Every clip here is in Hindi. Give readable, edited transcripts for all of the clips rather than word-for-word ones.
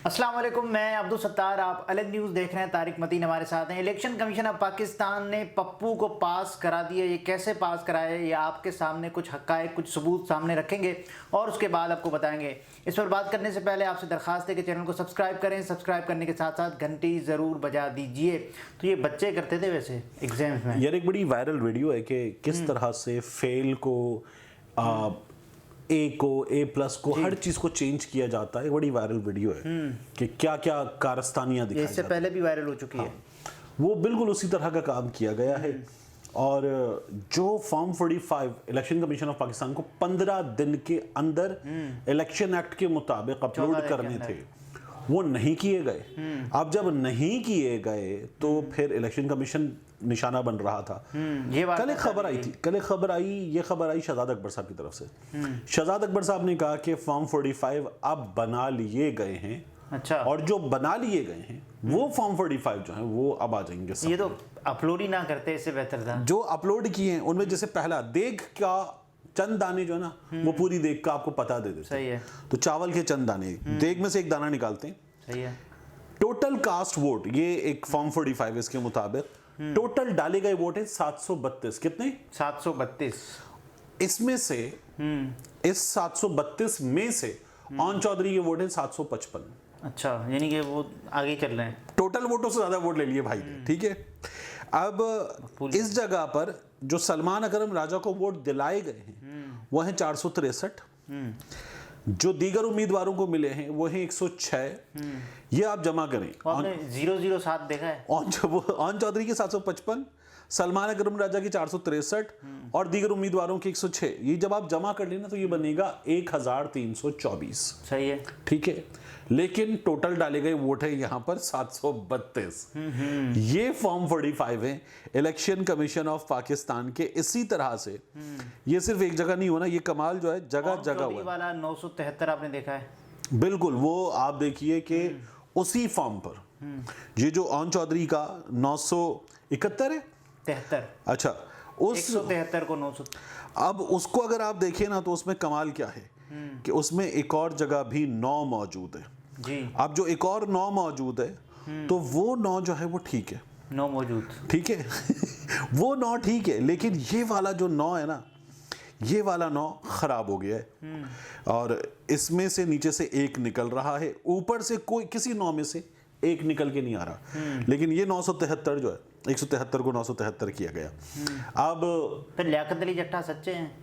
अस्सलाम वालेकुम, मैं अब्दुल सत्तार। आप अलग न्यूज़ देख रहे हैं। तारिक मतीन हमारे साथ हैं। इलेक्शन कमीशन ऑफ पाकिस्तान ने पप्पू को पास करा दिया। ये कैसे पास कराया, ये आपके सामने कुछ हक़ाइक़, कुछ सबूत सामने रखेंगे और उसके बाद आपको बताएंगे। इस पर बात करने से पहले आपसे दरख्वास्त है कि चैनल को सब्सक्राइब करें। सब्सक्राइब करने के साथ साथ घंटी ज़रूर बजा दीजिए। तो ये बच्चे करते थे वैसे एग्जाम्स में। यार एक बड़ी वायरल वीडियो है कि किस तरह से फेल को ए को A+ को हर चीज को चेंज किया जाता है। बड़ी वायरल वीडियो है कि क्या क्या कारस्तानियां दिखाई इससे पहले भी वायरल हो चुकी है। वो बिल्कुल उसी तरह का काम किया गया है। और जो form 45 election commission of Pakistan को 15 दिन के अंदर इलेक्शन एक्ट के मुताबिक अपलोड करने थे, वो नहीं किए गए। अब जब नहीं किए गए तो फिर इलेक्शन कमीशन निशाना बन रहा था। ये बात कल एक खबर आई थी, ये खबर आई शहजाद अकबर साहब की तरफ से। शहजाद अकबर साहब ने कहा कि फॉर्म 45 अब बना लिए गए हैं। अच्छा। और जो बना लिए गए हैं वो फॉर्म 45 जो है वो अब आ जाएंगे। ये तो अपलोड ही ना करते, इससे बेहतर था। जो अपलोड किए हैं उनमें जैसे पहला देग का चंद दाने जो है ना, वो पूरी देग का आपको पता दे देते। सही है। तो चावल के चंद दाने, देग में से एक दाना निकालते हैं। सही है। टोटल कास्ट वोट, ये एक फॉर्म 45 इसके मुताबिक टोटल डाले गए वोट है 732। कितने? 732। इसमें से इस 732 में से ऑन चौधरी के वोट है 755। अच्छा, यानी कि वो आगे चल रहे हैं। टोटल वोटों से ज्यादा वोट ले लिए भाई ने। ठीक है। अब इस जगह पर जो सलमान अकरम राजा को वोट दिलाए गए हैं वो है 463। जो दीगर उम्मीदवारों को मिले हैं वो है 106। ये आप जमा करें। आपने 007 देखा है? ऑन चौधरी के 755, सलमान अकरम राजा की 463 और दीगर उम्मीदवारों की 106। ये जब आप जमा कर लेना तो ये बनेगा 1324। सही है। ठीक है। लेकिन टोटल डाले गए वोट है यहां पर 732। ये फॉर्म 45 है इलेक्शन कमीशन ऑफ पाकिस्तान के। इसी तरह से ये सिर्फ एक जगह नहीं होना, ये कमाल जो है जगह जगह हुआ वाला 973 आपने देखा है? बिल्कुल। वो आप देखिए कि उसी फॉर्म पर ये जो ऑन चौधरी का 971 है, 73। अच्छा, उस 173 को 900। अब उसको अगर आप देखिए ना तो उसमें कमाल क्या है कि उसमें एक और जगह भी 9 मौजूद है जी। अब जो एक और 9 मौजूद है तो वो 9 जो है वो ठीक है, 9 मौजूद, ठीक है। वो 9 ठीक है, लेकिन ये वाला जो 9 है ना, ये वाला 9 खराब हो गया है। और इसमें से नीचे से एक निकल रहा है, ऊपर से कोई किसी 9 में से एक निकल के नहीं आ रहा। लेकिन ये 973 जो है, 173 को 973 किया गया। अब फिर लियाकत अली जट्टा सच्चे हैं?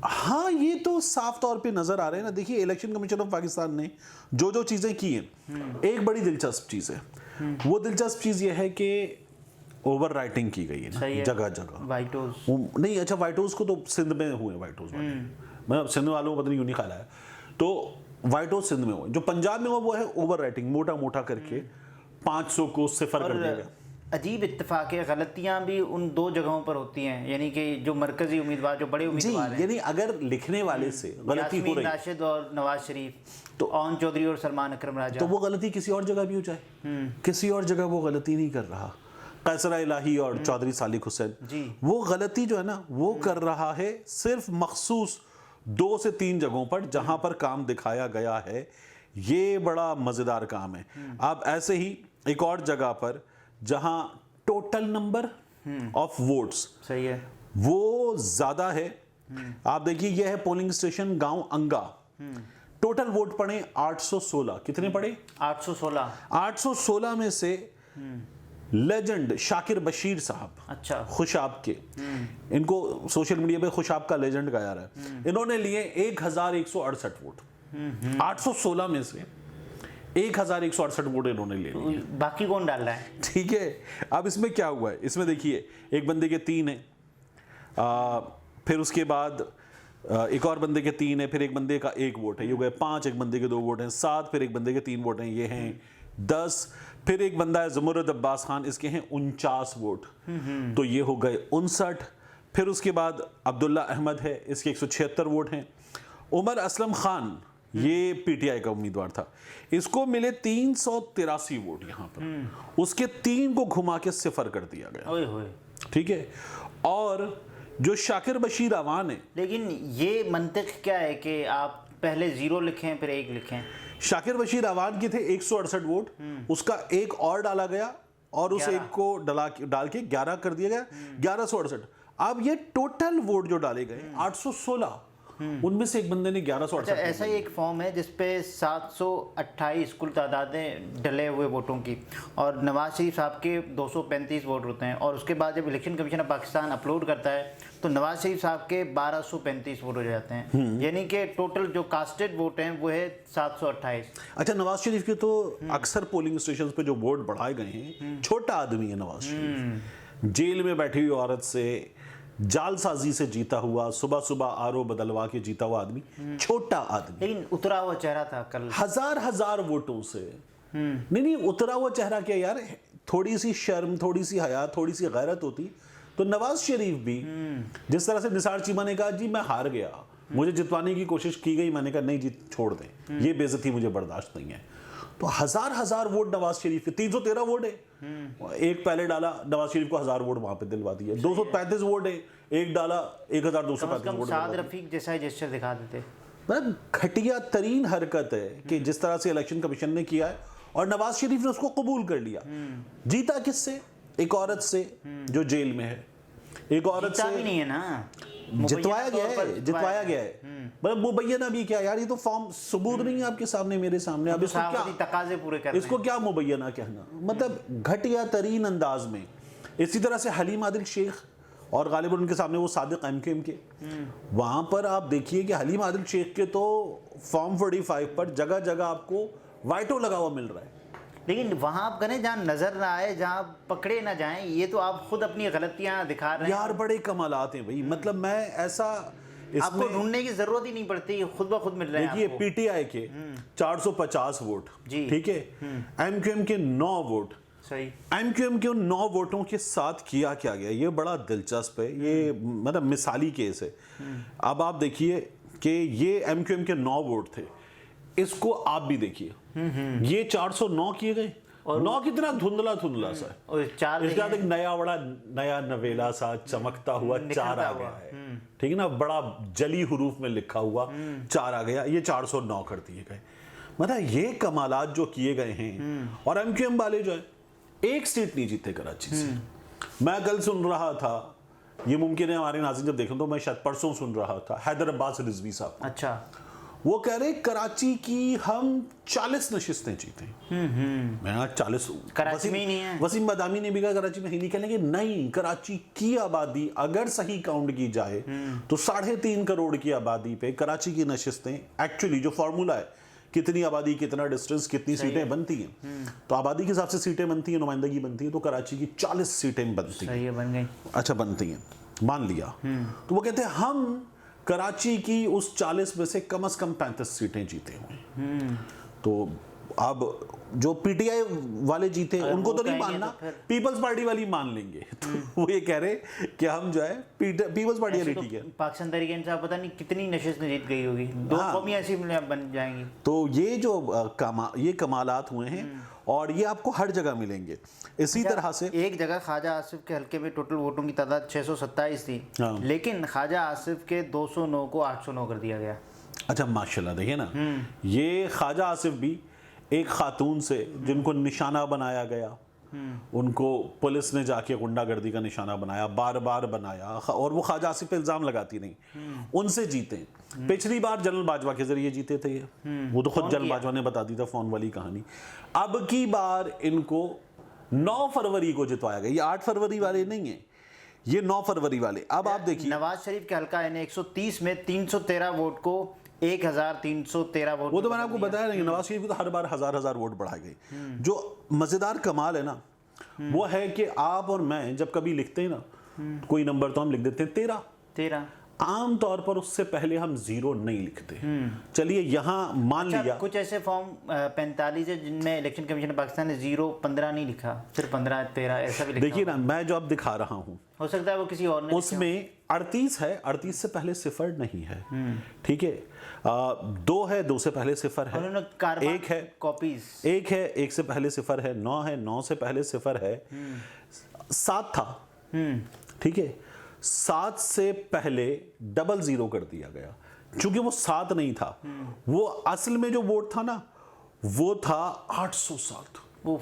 हाँ, ये तो साफ तौर पे नजर आ रहे हैं ना। देखिए, इलेक्शन कमीशन ऑफ पाकिस्तान ने जो जो चीजें की हैं, एक बड़ी दिलचस्प चीज है। वो दिलचस्प चीज ये है कि ओवर राइटिंग की गई है ना जगह जगह। व्हाइट हाउस नहीं, अच्छा, व्हाइट हाउस को तो सिंध में हुए व्हाइट हाउस वाले, मैं सिंध वालों को पता नहीं क्यों नहीं खाया है। तो व्हाइट हाउस सिंध में हुए, जो पंजाब में हुआ वो है ओवर राइटिंग, मोटा मोटा करके 500 को सिफर कर दिया गया। अजीब इत्तेफाक है, गलतियां भी उन 2 जगहों पर होती हैं। यानी कि जो मरकजी उम्मीदवार, जो बड़े उम्मीदवार हैं, यानी अगर लिखने वाले से गलती हो रही, राशिद और नवाज शरीफ, तो ऑन चौधरी और सलमान अकरम राजा, तो वो गलती किसी और जगह भी हो जाए। किसी और जगह वो गलती नहीं कर रहा। कैसरा इलाही और चौधरी सालिक हुसैन, वो गलती जो है ना वो कर रहा है सिर्फ मखसूस 2 से 3 जगहों पर जहां पर काम दिखाया गया है। ये बड़ा मजेदार काम है। अब ऐसे ही एक और जगह पर जहां टोटल नंबर ऑफ वोट्स, सही है, वो ज्यादा है। आप देखिए, यह है पोलिंग स्टेशन गांव अंगा। टोटल वोट पड़े 816। कितने पड़े? 816। 816 में से लेजेंड शाकिर बशीर साहब, अच्छा, खुशाब के, इनको सोशल मीडिया पे खुशाब का लेजेंड कहा जा रहा है, इन्होंने लिए 1168 वोट। 816 में से 1168 वोट इन्होंने ले लिए। बाकी कौन डाल रहा है? ठीक है। अब इसमें क्या हुआ है, इसमें देखिए, एक बंदे के 3 है, फिर उसके बाद एक और बंदे के 3 है, फिर एक बंदे का 1 वोट है, ये हो गए 5, एक बंदे के 2 वोट हैं 7, फिर एक बंदे के 3 वोट हैं, ये हैं 10, फिर एक बंदा है ज़मुर्रद अब्बास खान, इसके हैं 49 वोट, तो ये हो गए 59। फिर उसके बाद अब्दुल्ला अहमद है, इसके 176 वोट हैं। उमर असलम खान, ये पीटीआई का उम्मीदवार था, इसको मिले 383 वोट यहां पर। उसके 3 को घुमा के सिफर कर दिया गया। ठीक है। और जो शाकिर बशीर अवान है, लेकिन ये मंतिक क्या है कि आप पहले 0 लिखें फिर 1 लिखें? शाकिर बशीर अवान के थे 168 वोट, उसका एक और डाला गया और उस एक को डाल के 11 कर दिया गया, 1168। अब ये टोटल वोट जो डाले गए 816, उनमें से एक बंदे ने 1168। ऐसा ही एक फॉर्म है जिसपे 728 कुल तादादें डले हुए वोटों की, और नवाज शरीफ साहब के 235 वोट होते हैं, और उसके बाद जब election commission of Pakistan upload करता है तो नवाज शरीफ साहब के 1235 वोट हो जाते हैं, यानी कि टोटल जो कास्टेड वोट हैं वो है 728। अच्छा, नवाज शरीफ के तो अक्सर पोलिंग स्टेशन पे जो वोट बढ़ाए गए हैं, छोटा आदमी है नवाज शरीफ, जेल में बैठी हुई औरत से, जालसाजी से जीता हुआ, सुबह सुबह आरओ बदलवा के जीता हुआ आदमी, छोटा आदमी, लेकिन उतरा हुआ चेहरा था कल, हजार वोटों से। नहीं, उतरा हुआ चेहरा क्या यार, थोड़ी सी शर्म, थोड़ी सी हया, थोड़ी सी गैरत होती तो नवाज शरीफ भी, जिस तरह से निसार चीमा ने कहा जी मैं हार गया, मुझे जितवाने की कोशिश की गई, मैंने कहा नहीं जी छोड़ दें, ये बेइज्जती मुझे बर्दाश्त नहीं है, तो हजार वोट नवाज शरीफ के, 313 वोट है, एक पहले डाला नवाज शरीफ को 1000 वोट वहां पे दिलवा दिया, 235 वोट है, एक डाला 1235 वोट, साद रफीक जैसा जेस्चर दिखा देते। मतलब घटिया तरीन हरकत है कि जिस तरह से इलेक्शन कमीशन ने किया है, और नवाज शरीफ ने उसको कबूल कर लिया। जीता किससे? एक औरत से जो जेल में है, एक औरत से भी नहीं है ना, जितवाया गया है, मतलब मुबैना भी क्या यार, ये तो फॉर्म सबूत नहीं है आपके सामने, मेरे सामने, अब इसको क्या तकाजे पूरे करने, इसको क्या मुबैना कहना, मतलब घटिया तरीन अंदाज में। इसी तरह से हलीम आदिल शेख, और गालिबन उनके सामने वो सादिक एमकेएम के, वहां पर आप देखिए कि हलीम आदिल शेख के तो फॉर्म 45 पर जगह जगह आपको वाइटो लगा हुआ मिल रहा है, लेकिन वहां आप करें जहां नजर ना आए, जहां पकड़े ना जाएं, ये तो आप खुद अपनी गलतियां दिखा रहे हैं यार, बड़े कमालात हैं भाई। मतलब मैं ऐसा, आपको ढूंढने की जरूरत ही नहीं पड़ती, खुद ब खुद मिल रहे हैं। देखिए पीटीआई के 450 वोट, ठीक है, एमक्यूएम के 9 वोट, सही, एमक्यूएम के उन 9 वोटों के साथ किया क्या गया, ये बड़ा दिलचस्प है, ये मतलब मिसाली केस है। अब आप देखिए कि ये एमक्यूएम के 9 वोट थे, इसको आप भी देखिए, ये 409 किए गए, और 9 कितना धुंधला सा है, और 4 इसके बाद एक नया नवेला सा चमकता हुआ 4 आ गया है, ठीक है ना, बड़ा जली हुरूफ में लिखा हुआ 4 आ गया, ये 409 कर दिए गए। मतलब ये कमालात जो किए गए हैं, और एमक्यूएम वाले जो है एक सीट नहीं जीते कराची से। मैं कल सुन रहा था, ये मुमकिन है हमारे नाज़रीन जब देखें तो मैं शायद परसों सुन रहा था, हैदर अब्बास रिजवी साहब, अच्छा, वो कह रहे कराची की हम 40 नशिस्तें जीते। मैं 40 कराची में ही नहीं है। वसीम बदामी ने भी कहा कराची में ही नहीं, कहने नहीं, कराची की आबादी अगर सही काउंट की जाए तो 3.5 करोड़ की आबादी पे कराची की नशिस्तें, एक्चुअली जो फॉर्मूला है कितनी आबादी कितना डिस्टेंस कितनी सीटें बनती हैं, तो आबादी के हिसाब से सीटें बनती हैं, नुमाइंदगी बनती है, तो कराची की 40 सीटें बनती हैं, बन गई, अच्छा बनती हैं, मान लिया। तो वो कहते हैं हम कराची की उस 40 में से कम 35 सीटें जीते हुए। तो अब जो पीटीआई वाले जीते उनको तो नहीं मानना, पीपल्स पार्टी वाली मान लेंगे। तो वो ये कह रहे कि हम जो है पीपल्स पार्टी वाली ठीक है, पाकिस्तान तहरीक इंसाफ पता नहीं कितनी नशिस्त जीत गई होगी, 2 कौमी ऐसी बन जाएंगी। तो ये जो ये कमालात हुए हैं, और ये आपको हर जगह मिलेंगे। इसी तरह से एक जगह ख्वाजा आसिफ के हल्के में टोटल वोटों की तादाद 627 थी, लेकिन ख्वाजा आसिफ के 209 को 809 कर दिया गया। अच्छा, माशाल्लाह, देखिए ना, ये ख्वाजा आसिफ भी एक खातून से जिनको निशाना बनाया गया, उनको पुलिस ने जाके गुंडागर्दी का निशाना बनाया, बार बार बनाया, और वो ख्वाजा आसिफ पे इल्जाम लगाती नहीं, उनसे जीते। पिछली बार जनरल बाजवा के जरिए जीते थे ये, वो तो खुद जनरल बाजवा ने बता दी था, फोन वाली कहानी। अब की बार इनको 9 फरवरी को जितवाया गया, ये 8 फरवरी वाले नहीं है, ये 9 फरवरी वाले। अब आप देखिए नवाज शरीफ के हल्का है 130 में 313 वोट को 1313 वोट, वो तो मैंने आपको बताया नहीं, नवाज शरीफ को तो हर बार हजार वोट बढ़ाए गए। जो मजेदार कमाल है ना, वो है कि आप और मैं जब कभी लिखते हैं ना कोई नंबर, तो हम लिख देते हैं 13। आम तौर पर उससे पहले हम 0 नहीं लिखते। चलिए यहाँ मान लिया कुछ ऐसे फॉर्म 45 है जिनमें इलेक्शन कमीशन पाकिस्तान ने 0 15 नहीं लिखा, सिर्फ 15 13 ऐसा भी लिखा। देखिए ना, मैं जो अब दिखा रहा हूँ, हो सकता है वो किसी और ने, उसमें 38 है, 38 से पहले 0 नहीं है, ठीक है, 2 है, 2 से पहले 0 है, 1 है कॉपीज, 1 है, 1 से पहले 0 है, 9 है, 9 से पहले 0 है, 7 था, ठीक है, 7 से पहले 00 कर दिया गया, क्योंकि वो 7 नहीं था, वो असल में जो वोट था ना वो था 807। उफ,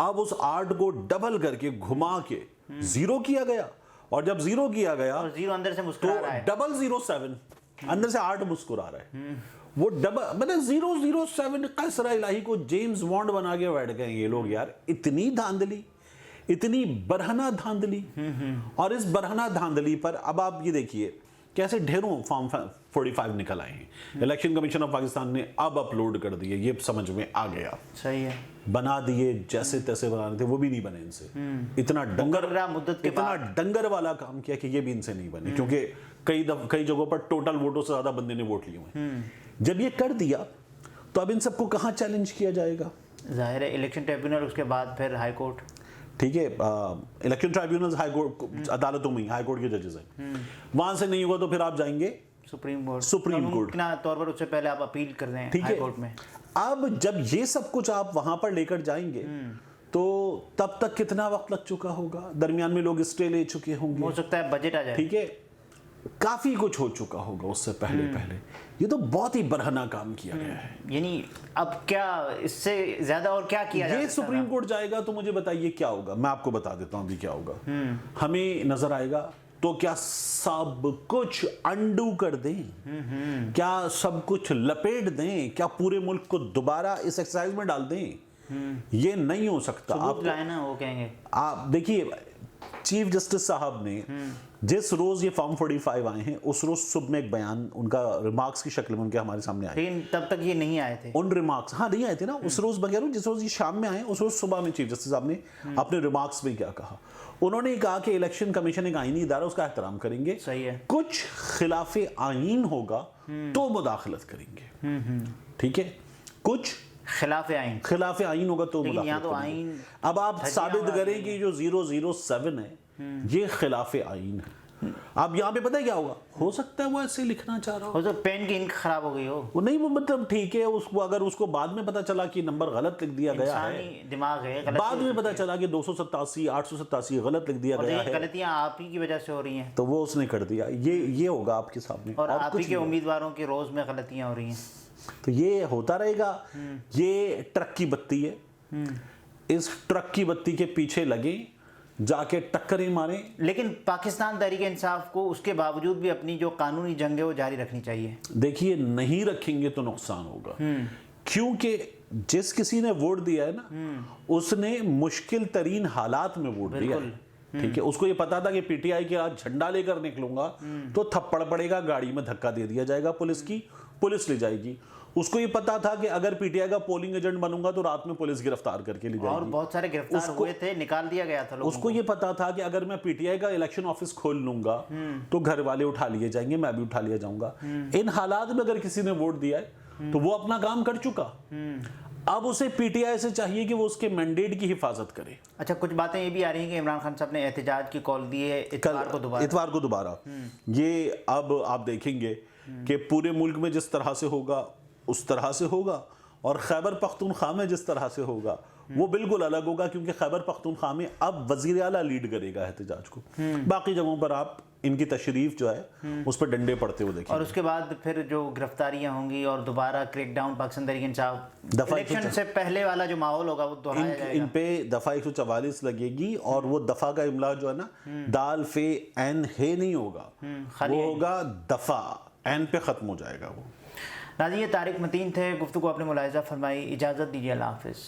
अब उस 8 को डबल करके घुमा के 0 किया गया, और जब 0 किया गया और 0 अंदर से मुस्कुरा तो रहा है। 007 अंदर से 8 मुस्कुरा रहा है। वो डबल मतलब 007 कसरा इलाही को जेम्स बॉन्ड बना के बैठ गए ये लोग यार। इतनी धांधली, इतनी बरहना धांधली। और इस बरहना धांधली पर अब आप ये देखिए कैसे ढेरों फॉर्म 45 निकल आए हैं। इलेक्शन कमीशन ऑफ पाकिस्तान ने अब अपलोड कर दिए, ये समझ में आ गया। सही है। बना दिए जैसे तैसे बनाने थे, वो भी नहीं बने इनसे। इतना डंगर वाला काम किया कि ये भी इनसे नहीं बने, क्योंकि कई जगहों पर टोटल वोटों से ज्यादा बंदे ने वोट लिए हुए। जब ये कर दिया तो अब इन सबको कहां चैलेंज किया जाएगा? जाहिर है इलेक्शन ट्रिब्यूनल, उसके बाद फिर हाई कोर्ट। ठीक है, इलेक्शन ट्राइब्यूनल हाई कोर्ट अदालतों में हाई कोर्ट के जजेस हैं, वहां से नहीं होगा तो फिर आप जाएंगे सुप्रीम कोर्ट। तौर पर उससे पहले आप अपील कर रहे हैं हाई कोर्ट में। अब जब ये सब कुछ आप वहां पर लेकर जाएंगे तो तब तक कितना वक्त लग चुका होगा, दरमियान में लोग स्टे ले चुके होंगे, हो सकता है बजट आ जाए। ठीक है, काफी कुछ हो चुका होगा उससे पहले। ये तो बहुत ही बरहना काम किया गया है। यानी अब क्या इससे ज्यादा और क्या किया ये सुप्रीम कोर्ट जाएगा तो मुझे बताइए क्या होगा। मैं आपको बता देता हूं अभी क्या होगा। हमें नजर आएगा तो क्या सब कुछ अंडू कर दें, क्या सब कुछ लपेट दें, क्या पूरे मुल्क को दोबारा इस एक्सरसाइज में डाल दें? ये नहीं हो सकता। आप ना वो कहेंगे, आप देखिए चीफ जस्टिस साहब ने जिस रोज ये फॉर्म 45 आए हैं उस रोज सुबह में एक बयान उनका रिमार्क्स की शक्ल में उनके हमारे सामने आए, लेकिन तब तक ये नहीं आए थे उन रिमार्क्स। हाँ नहीं आए थे ना उस रोज, बगैर जिस रोज ये शाम में आए उस रोज सुबह में चीफ जस्टिस साहब ने अपने रिमार्क्स में क्या कहा। उन्होंने कहा कि इलेक्शन कमीशन एक आईनी इदारा, उसका एहतराम करेंगे। सही है। कुछ खिलाफे आईन होगा तो मुदाखलत करेंगे, ठीक है, कुछ खिलाफे आईन होगा तो मुदाखलत तो करेंगे। आईन अब आप साबित करें कि जो 007 है ये खिलाफे आईन है। अब यहाँ पे पता है क्या होगा, हो सकता है वो ऐसे लिखना चाह रहा हो तो पेन की इंक खराब हो गई हो, वो नहीं, वो मतलब ठीक है, उसको अगर उसको बाद में पता चला कि नंबर गलत लिख दिया गया है, दिमाग है गलत, बाद में पता चला कि 287 887 गलत लिख दिया गया है, गलतियां आप ही की वजह से हो रही हैं, तो वो उसने कर दिया। ये होगा आपके सामने, और आप ही के उम्मीदवारों की रोज में गलतियां हो रही हैं, तो ये होता रहेगा। ये ट्रक की बत्ती है, इस ट्रक की बत्ती के पीछे लगे, जाके टक्करें मारें। लेकिन पाकिस्तान तहरीक इंसाफ को उसके बावजूद भी अपनी जो कानूनी जंग है वो जारी रखनी चाहिए। देखिए नहीं रखेंगे तो नुकसान होगा, क्योंकि जिस किसी ने वोट दिया है ना उसने मुश्किल तरीन हालात में वोट दिया है, ठीक है। उसको ये पता था कि पीटीआई के आज झंडा लेकर निकलूंगा तो थप्पड़ पड़ेगा, गाड़ी में धक्का दे दिया जाएगा पुलिस की, पुलिस ले जाएगी। उसको ये पता था कि अगर पीटीआई का पोलिंग एजेंट बनूंगा तो रात में पुलिस गिरफ्तार करके ले जाएगी, और बहुत सारे गिरफ्तार हुए थे, निकाल दिया गया था लोगों उसको ये पता था कि अगर मैं पीटीआई का इलेक्शन ऑफिस खोल लूंगा तो घर वाले उठा लिए जाएंगे, मैं भी उठा लिया जाऊंगा। इन हालात में अगर किसी ने वोट दिया है तो वो अपना काम कर चुका। अब उसे पीटीआई से चाहिए कि वो उसके मैंडेट की हिफाजत करे। अच्छा, कुछ बातें ये भी आ रही हैं कि इमरान खान साहब ने एहतजाज की कॉल दी है इतवार को दोबारा। ये अब आप देखेंगे कि पूरे मुल्क में जिस तरह से होगा उस तरह से होगा, और खैबर पख्तूनख्वा में जिस तरह से होगा वो बिल्कुल अलग होगा, क्योंकि खैबर पख्तूनख्वा में अब वजीर आला लीड करेगा एहतजाज को। बाकी जगहों पर आप इनकी तशरीफ जो है उस पर डंडे पड़ते हुए देखेंगे। और उसके बाद फिर जो गिरफ्तारियां होंगी और दोबारा क्रैकडाउन पाकिस्तान तहरीक इंसाफ, इलेक्शन से पहले वाला जो माहौल होगा वो दोहराया जाएगा। इन पे दफा 144 लगेगी, और वो दफा का इमला जो है ना दाल फे एन हे नहीं होगा, वो होगा दफा, एन पे खत्म हो जाएगा वो। नाज़रीन, ये तारिक मतीन थे, गुफ्तगू अपने मुलाहिज़ा फरमाई। इजाज़त दीजिए, अल्लाह हाफ़िज़।